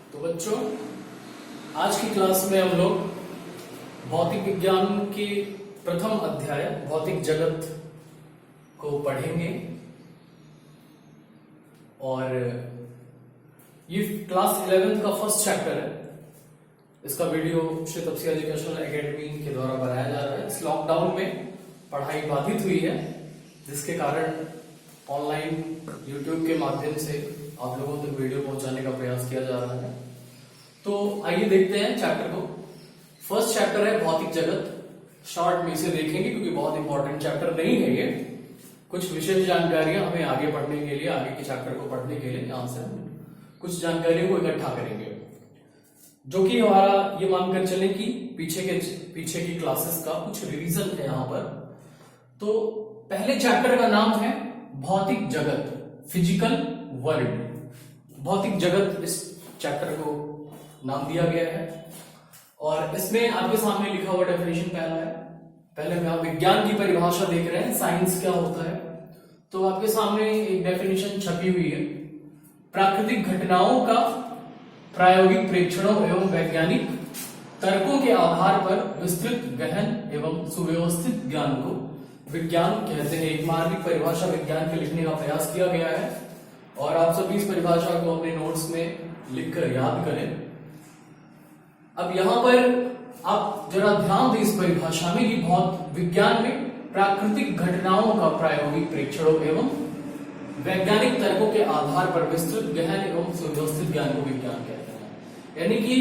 तो बच्चों, आज की क्लास में हम लोग भौतिक विज्ञान के प्रथम अध्याय भौतिक जगत को पढ़ेंगे। और ये क्लास 11 का फर्स्ट चैप्टर है। इसका video Shri Tapasi educational academy के द्वारा बनाया जा रहा है। इस लॉकडाउन में पढ़ाई बाधित हुई है, जिसके कारण ऑनलाइन यूट्यूब के माध्यम से आप लोगों तक वीडियो पहुंचाने का प्रयास किया जा रहा है। तो आइए देखते हैं चैप्टर को। फर्स्ट चैप्टर है भौतिक जगत। शॉर्ट में इसे देखेंगे क्योंकि बहुत इंपॉर्टेंट चैप्टर नहीं है ये। कुछ विशेष जानकारियां हमें आगे पढ़ने के लिए, आगे के चैप्टर को पढ़ने के लिए यहां से हम कुछ जानकारियों को इकट्ठा करेंगे, जो कि हमारा ये मानकर चले कि पीछे की क्लासेस का कुछ रिवीजन है यहाँ पर। तो पहले चैप्टर का नाम है भौतिक जगत, फिजिकल वर्ल्ड। भौतिक जगत इस चैप्टर को नाम दिया गया है। और इसमें आपके सामने लिखा हुआ डेफिनेशन पहला है। पहले हम यहाँ विज्ञान की परिभाषा देख रहे हैं, साइंस क्या होता है। तो आपके सामने एक डेफिनेशन छपी हुई है। प्राकृतिक घटनाओं का प्रायोगिक प्रेक्षणों एवं वैज्ञानिक तर्कों के आधार पर विस्तृत, गहन एवं सुव्यवस्थित ज्ञान को विज्ञान कहते हैं। एक मार्मिक परिभाषा विज्ञान के लिखने का प्रयास किया गया है और आप सभी इस परिभाषा को अपने नोट्स में लिखकर याद करें। अब यहां पर आप जरा ध्यान दें इस परिभाषा में कि बहुत विज्ञान में प्राकृतिक घटनाओं का प्रायोगिक प्रेक्षणों एवं वैज्ञानिक तर्कों के आधार पर विस्तृत, गहन एवं सुव्यवस्थित ज्ञान को विज्ञान कहते हैं। यानी कि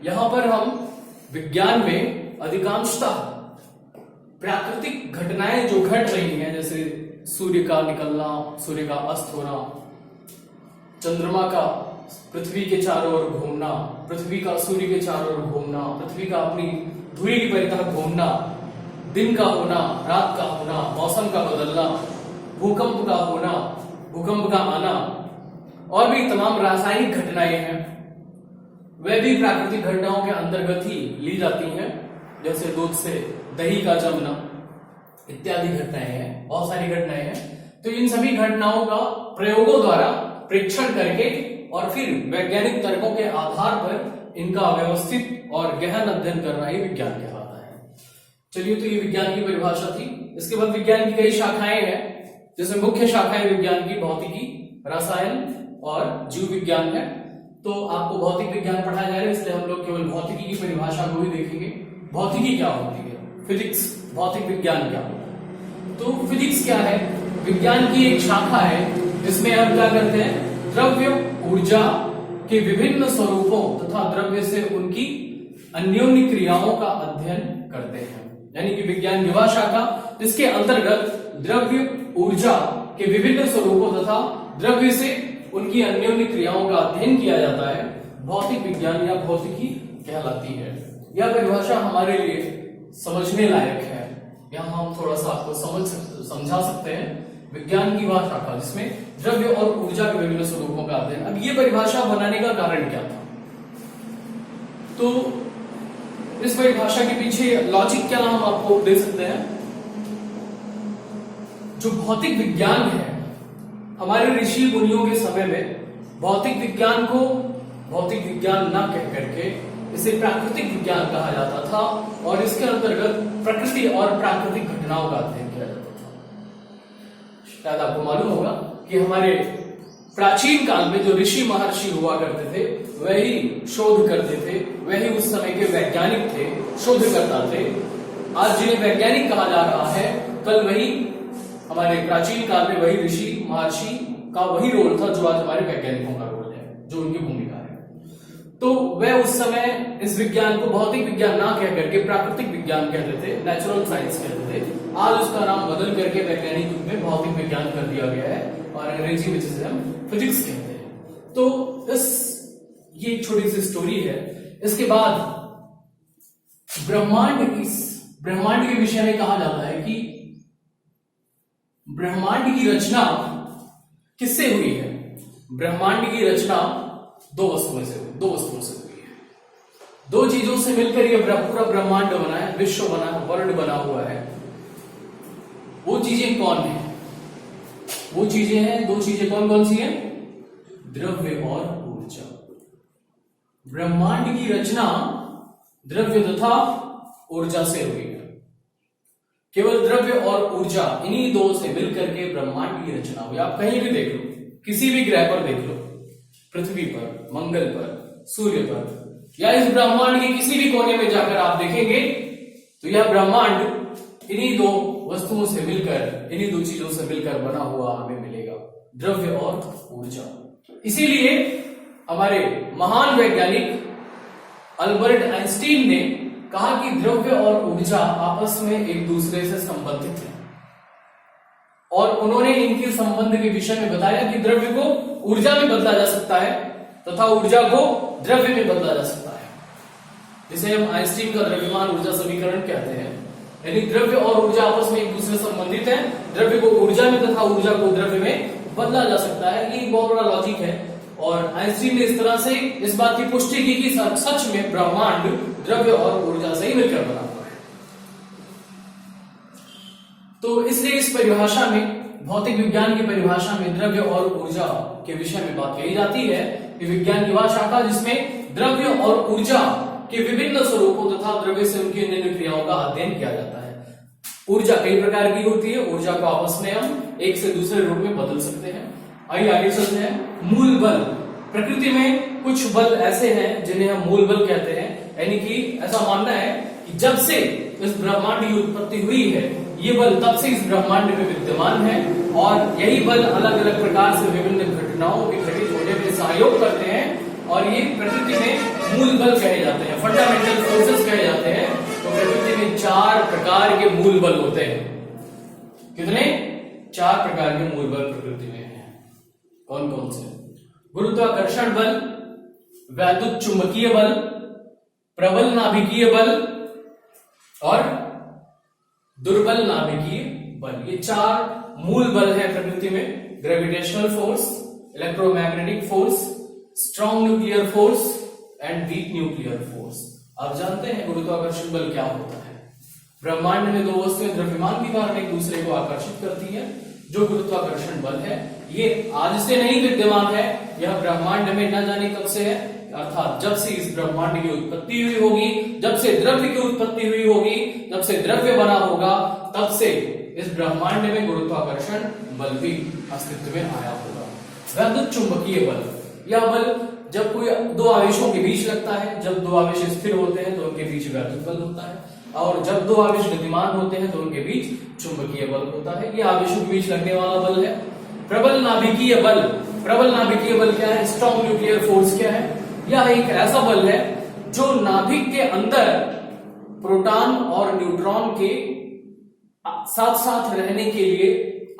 यहां पर हम विज्ञान में अधिकांशतः प्राकृतिक घटनाएं जो घट रही हैं, जैसे सूर्य का निकलना, सूर्य का अस्त होना, चंद्रमा का पृथ्वी के चारों ओर घूमना, पृथ्वी का सूर्य के चारों ओर घूमना, पृथ्वी का अपनी धुरी की परितः घूमना, दिन का होना, रात का होना, मौसम का बदलना, भूकंप का होना, भूकंप का आना, और भी तमाम रासायनिक घटनाएं हैं, वे भी प्राकृतिक घटनाओं के अंतर्गत ही ली जाती हैं। जैसे दूध से दही का जमना इत्यादि घटनाएं हैं, बहुत सारी घटनाएं हैं। तो इन सभी घटनाओं का प्रयोगों द्वारा परीक्षण करके और फिर वैज्ञानिक तर्कों के आधार पर इनका व्यवस्थित और गहन अध्ययन करना ही विज्ञान कहलाता है। चलिए, तो ये विज्ञान की परिभाषा थी। इसके बाद विज्ञान की कई शाखाएं हैं, जिसमें मुख्य शाखाएं विज्ञान की भौतिकी, रसायन और जीव विज्ञान है। तो आपको भौतिक विज्ञान पढ़ाया जाएगा, इसलिए हम लोग केवल भौतिकी की परिभाषा को ही देखेंगे। भौतिकी क्या होती है, फिजिक्स, भौतिक विज्ञान क्या होता है। तो फिजिक्स क्या है? विज्ञान की एक शाखा है जिसमें हम क्या करते हैं, द्रव्य ऊर्जा के विभिन्न स्वरूपों तथा द्रव्य से उनकी अन्योन्य क्रियाओं का अध्ययन करते हैं। यानी कि विज्ञान की वह शाखा जिसके अंतर्गत द्रव्य ऊर्जा के विभिन्न स्वरूपों तथा द्रव्य से उनकी अन्योन्य क्रियाओं का अध्ययन किया जाता है, भौतिक विज्ञान या भौतिकी कहलाती है। यह परिभाषा हमारे लिए समझने लायक है। यहां हम थोड़ा सा आपको समझा सकते हैं। विज्ञान की वह शाखा जिसमें द्रव्य और ऊर्जा के विभिन्न स्वरूपों का अध्ययन। अब ये परिभाषा बनाने का कारण क्या था? तो इस परिभाषा के पीछे लॉजिक क्या हम आपको दे सकते हैं। जो भौतिक विज्ञान है, हमारे ऋषि मुनियों के समय में भौतिक विज्ञान को भौतिक विज्ञान न कह करके इसे प्राकृतिक विज्ञान कहा जाता था और इसके अंतर्गत प्रकृति और प्राकृतिक घटनाओं का अध्ययन किया जाता था। शायद आपको मालूम होगा कि हमारे प्राचीन काल में जो ऋषि महर्षि हुआ करते थे, वही शोध करते थे, वही उस समय के वैज्ञानिक थे, शोधकर्ता थे। आज जिन्हें वैज्ञानिक कहा जा रहा है, कल वही हमारे प्राचीन काल में वही ऋषि महर्षि का वही रोल था जो आज हमारे वैज्ञानिकों का रोल है, जो उनकी भूमिका है। तो वह उस समय इस विज्ञान को भौतिक विज्ञान ना कह करके प्राकृतिक विज्ञान कहते थे, नेचुरल साइंस कहते थे। आज उसका नाम बदल करके वैज्ञानिक युग में भौतिक विज्ञान कर दिया गया है और अंग्रेजी में जिसे हम फिजिक्स कहते हैं। तो ये एक छोटी सी स्टोरी है। इसके बाद ब्रह्मांड के विषय में कहा जाता है कि ब्रह्मांड की रचना किससे हुई है? ब्रह्मांड की रचना दो वस्तुओं से हुई है। दो चीजों से मिलकर यह पूरा ब्रह्मांड बना है, विश्व बना है, वर्ल्ड बना हुआ है। वो चीजें कौन है? वो चीजें हैं, दो चीजें कौन कौन सी हैं? द्रव्य और ऊर्जा। ब्रह्मांड की रचना द्रव्य तथा ऊर्जा से हुई है। केवल द्रव्य और ऊर्जा इन्हीं दो से मिलकर के ब्रह्मांड की रचना हुई। आप कहीं भी देख लो, किसी भी ग्रह पर देख लो, पृथ्वी पर, मंगल पर, सूर्य पर, या इस ब्रह्मांड के किसी भी कोने में जाकर आप देखेंगे तो यह ब्रह्मांड इन्हीं दो वस्तुओं से मिलकर, इन्हीं दो चीजों से मिलकर बना हुआ हमें मिलेगा, द्रव्य और ऊर्जा। इसीलिए हमारे महान वैज्ञानिक अल्बर्ट आइंस्टीन ने कहा कि द्रव्य और ऊर्जा आपस में एक दूसरे से संबंधित हैं, और उन्होंने इनके संबंध के विषय में बताया कि द्रव्य को ऊर्जा में बदला जा सकता है तथा ऊर्जा को द्रव्य में बदला जा सकता है, जिसे हम आइंस्टीन का द्रव्यमान ऊर्जा समीकरण कहते हैं। यानी द्रव्य और ऊर्जा आपस में एक दूसरे से संबंधित है, द्रव्य को ऊर्जा में तथा ऊर्जा को द्रव्य में बदला जा सकता है। ये बहुत बड़ा लॉजिक है, और आइंस्टीन ने इस तरह से इस बात की पुष्टि की कि सच में ब्रह्मांड द्रव्य और ऊर्जा से ही मिलकर बना हुआ है। तो इसलिए इस परिभाषा में, भौतिक विज्ञान की परिभाषा में द्रव्य और ऊर्जा के विषय में बात कही जाती है कि विज्ञान की वह शाखा जिसमें द्रव्य और ऊर्जा के विभिन्न स्वरूपों तथा द्रव्य से उनकी अन्य क्रियाओं का अध्ययन किया जाता है। ऊर्जा कई प्रकार की होती है, ऊर्जा को आपस में हम एक से दूसरे रूप में बदल सकते हैं। आइए आगे चलते हैं। मूल बल। प्रकृति में कुछ बल ऐसे हैं जिन्हें हम मूल बल कहते हैं, यानी कि ऐसा मानना है कि जब से इस ब्रह्मांड की उत्पत्ति हुई है, ये बल तब से इस ब्रह्मांड में विद्यमान है, और यही बल अलग अलग प्रकार से विभिन्न घटनाओं के घटित होने में सहयोग करते हैं, और ये प्रकृति में मूल बल कहे जाते हैं, फंडामेंटल फोर्सेस कहे जाते हैं। तो प्रकृति में 4 प्रकार के मूल बल होते हैं। कितने? 4 प्रकार के मूल बल प्रकृति में हैं। कौन कौन से? गुरुत्वाकर्षण बल, वैद्युत चुंबकीय बल, प्रबल नाभिकीय बल और दुर्बल नाभिकीय बल। ये 4 मूल बल है प्रकृति में। Gravitational force, electromagnetic force, strong nuclear force and weak nuclear force. आप जानते हैं गुरुत्वाकर्षण बल क्या होता है? ब्रह्मांड में 2 वस्तुएं द्रव्यमान के कारण एक दूसरे को आकर्षित करती है। जो गुरुत्वाकर्षण बल है ये आज से नहीं विद्यमान है, यह ब्रह्मांड में न जाने कब से है, अर्थात जब से इस ब्रह्मांड की उत्पत्ति हुई होगी, जब से द्रव्य की उत्पत्ति हुई होगी, जब से द्रव्य बना होगा, तब से इस ब्रह्मांड में गुरुत्वाकर्षण बल भी अस्तित्व में आया होगा। वैद्युत चुंबकीय बल, यह बल जब कोई 2 आवेशों के बीच लगता है, जब 2 आवेश स्थिर होते हैं तो उनके बीच वैद्युत बल होता है, और जब 2 आवेश गतिमान होते हैं तो उनके बीच चुंबकीय बल होता है। ये आवेशों के बीच लगने वाला बल है। प्रबल नाभिकीय बल। प्रबल नाभिकीय बल क्या है? स्ट्रॉन्ग न्यूक्लियर फोर्स क्या है? यह एक ऐसा बल है जो नाभिक के अंदर प्रोटॉन और न्यूट्रॉन के साथ साथ रहने के लिए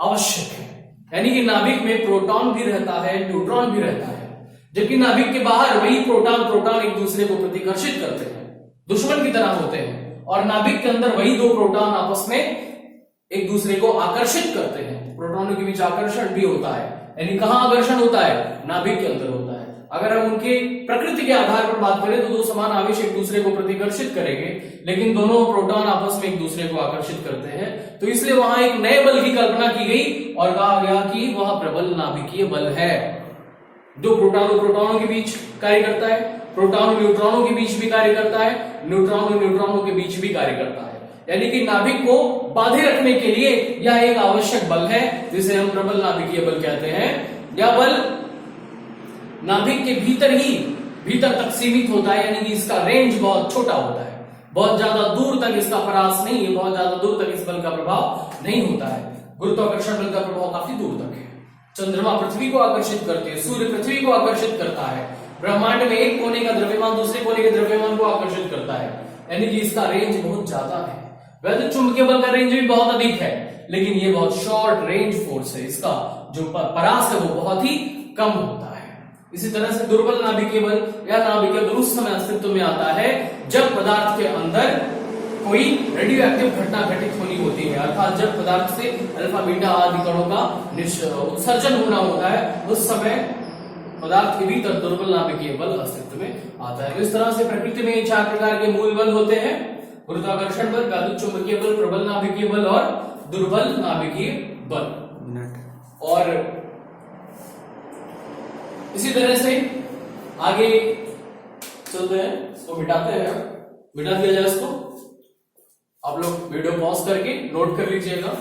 आवश्यक है। यानी कि नाभिक में प्रोटॉन भी रहता है, न्यूट्रॉन भी रहता है, जबकि नाभिक के बाहर वही प्रोटॉन एक दूसरे को प्रतिकर्षित करते हैं, दुश्मन की तरह होते हैं, और नाभिक के अंदर वही 2 प्रोटॉन आपस में एक दूसरे को आकर्षित करते हैं। प्रोटॉनों के बीच आकर्षण भी होता है, यानी कहां आकर्षण होता है? नाभिक के अंदर होता है। अगर हम उनके प्रकृति के आधार पर बात करें तो 2 समान आवेश एक दूसरे को प्रतिकर्षित करेंगे, लेकिन दोनों प्रोटॉन आपस में एक दूसरे को आकर्षित करते हैं। तो इसलिए वहां एक नए बल की कल्पना की गई और कहा गया कि वह प्रबल नाभिकीय बल है, जो प्रोटॉनों के बीच कार्य करता है, प्रोटॉन और न्यूट्रॉनों के बीच भी कार्य करता है, न्यूट्रॉन और न्यूट्रॉनों के बीच भी कार्य करता है। यानी कि नाभिक को बांधे रखने के लिए यह एक आवश्यक बल है, जिसे हम प्रबल नाभिकीय बल कहते हैं। यह बल नाभिक के भीतर तक सीमित होता है, यानी कि इसका रेंज बहुत छोटा होता है, बहुत ज्यादा दूर तक इसका परास नहीं है, बहुत ज्यादा दूर तक इस बल का प्रभाव नहीं होता है। गुरुत्वाकर्षण बल का प्रभाव काफी दूर तक है। चंद्रमा पृथ्वी को आकर्षित करते हैं, सूर्य पृथ्वी को आकर्षित करता है, ब्रह्मांड में एक कोने का द्रव्यमान दूसरे कोने के द्रव्यमान को आकर्षित करता है, यानी कि इसका रेंज बहुत ज्यादा है। वैद्युत चुंबकीय बल का रेंज भी बहुत अधिक है, लेकिन ये बहुत शॉर्ट रेंज फोर्स है, इसका जो परास है वो बहुत ही कम होता है। इसी तरह से दुर्बल नाभिकीय बल, यह नाभिकीय बल उस समय अस्तित्व में आता है जब पदार्थ के अंदर कोई रेडियो एक्टिव घटना घटित होनी होती है, अर्थात जब पदार्थ से अल्फा बीटा आदि कणों का उत्सर्जन होना होता है, उस समय पदार्थ के भीतर दुर्बल नाभिकीय बल अस्तित्व में आता है। इस तरह से प्रकृति में 4 प्रकार के मूल बल होते हैं: गुरुत्वाकर्षण बल, वैद्युत चुंबकीय बल, प्रबल नाभिकीय बल और दुर्बल नाभिकीय बल। और इसी तरह से आगे चलते हैं, इसको मिटाते हैं, मिटा दिया जाए इसको। आप लोग वीडियो पॉज करके नोट कर लीजिएगा।